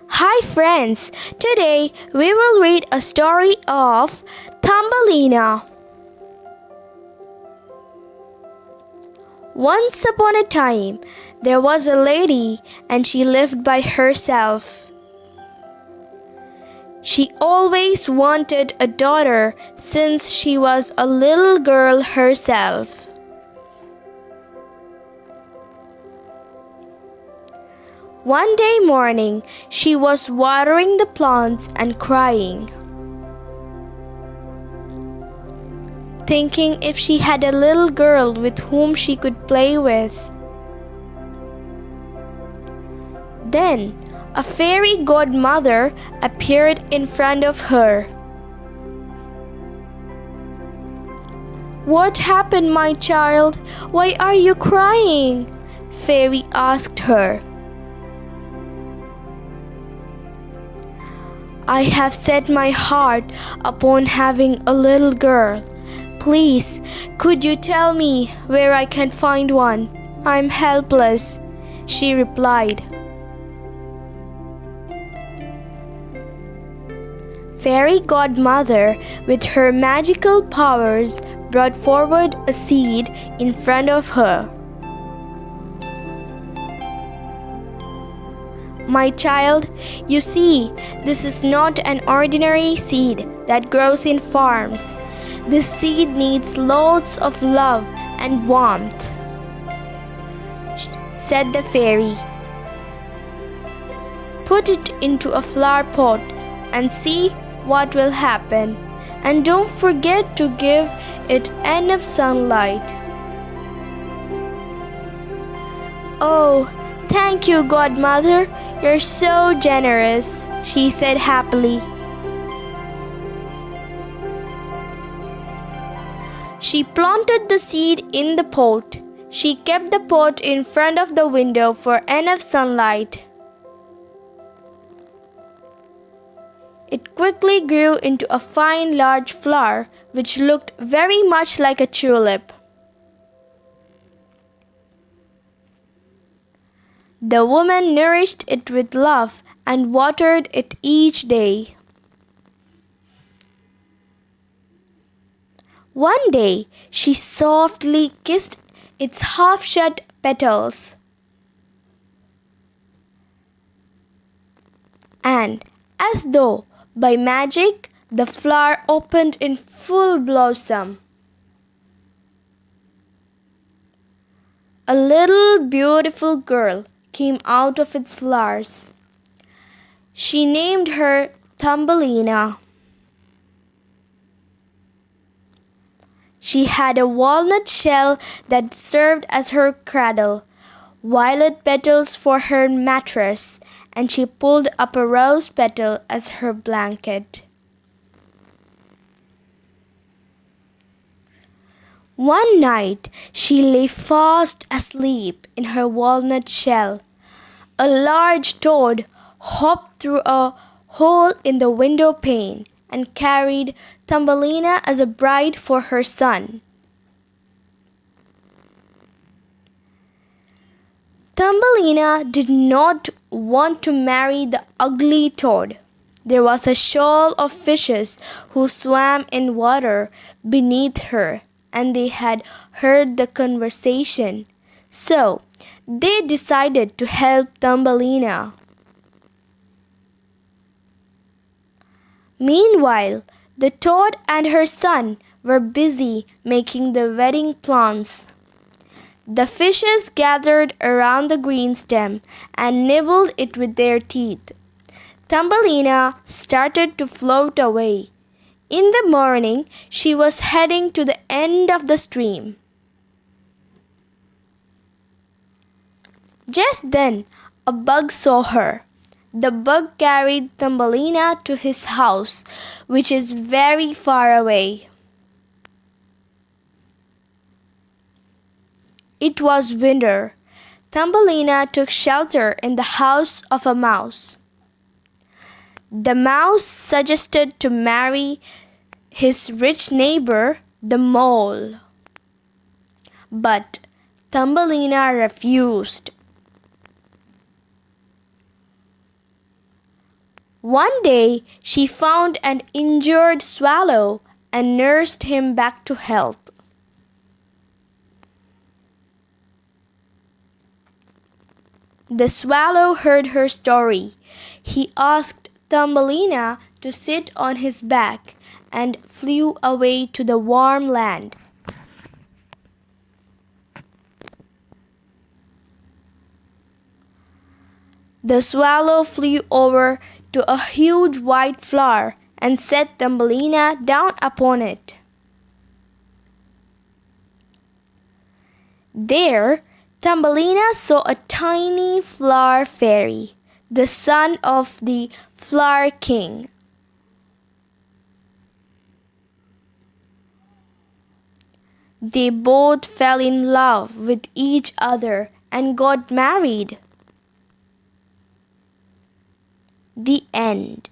Hi friends, today we will read a story of Thumbelina. Once upon a time, there was a lady and she lived by herself. She always wanted a daughter since she was a little girl herself. One day morning, she was watering the plants and crying, thinking if she had a little girl with whom she could play with. Then, a fairy godmother appeared in front of her. "What happened, my child? Why are you crying?" Fairy asked her. "I have set my heart upon having a little girl. Please, could you tell me where I can find one? I'm helpless," she replied. Fairy godmother, with her magical powers, brought forward a seed in front of her. "My child, you see, this is not an ordinary seed that grows in farms. This seed needs loads of love and warmth," said the fairy. "Put it into a flower pot and see what will happen. And don't forget to give it enough sunlight." "Oh, thank you, godmother. You're so generous," she said happily. She planted the seed in the pot. She kept the pot in front of the window for enough sunlight. It quickly grew into a fine large flower which looked very much like a tulip. The woman nourished it with love and watered it each day. One day, she softly kissed its half-shut petals, and as though by magic, the flower opened in full blossom. A little beautiful girl came out of its flowers. She named her Thumbelina. She had a walnut shell that served as her cradle, violet petals for her mattress, and she pulled up a rose petal as her blanket. One night, she lay fast asleep in her walnut shell. A large toad hopped through a hole in the window pane and carried Thumbelina as a bride for her son. Thumbelina did not want to marry the ugly toad. There was a shoal of fishes who swam in water beneath her, and they had heard the conversation. So, they decided to help Thumbelina. Meanwhile, the toad and her son were busy making the wedding plans. The fishes gathered around the green stem and nibbled it with their teeth. Thumbelina started to float away. In the morning, she was heading to the end of the stream. Just then, a bug saw her. The bug carried Thumbelina to his house, which is very far away. It was winter. Thumbelina took shelter in the house of a mouse. The mouse suggested to marry his rich neighbor, the mole. But Thumbelina refused. One day she found an injured swallow and nursed him back to health. The swallow heard her story. He asked Thumbelina to sit on his back and flew away to the warm land. The swallow flew over to a huge white flower and set Thumbelina down upon it. There, Thumbelina saw a tiny flower fairy, the son of the flower king. They both fell in love with each other and got married. The end.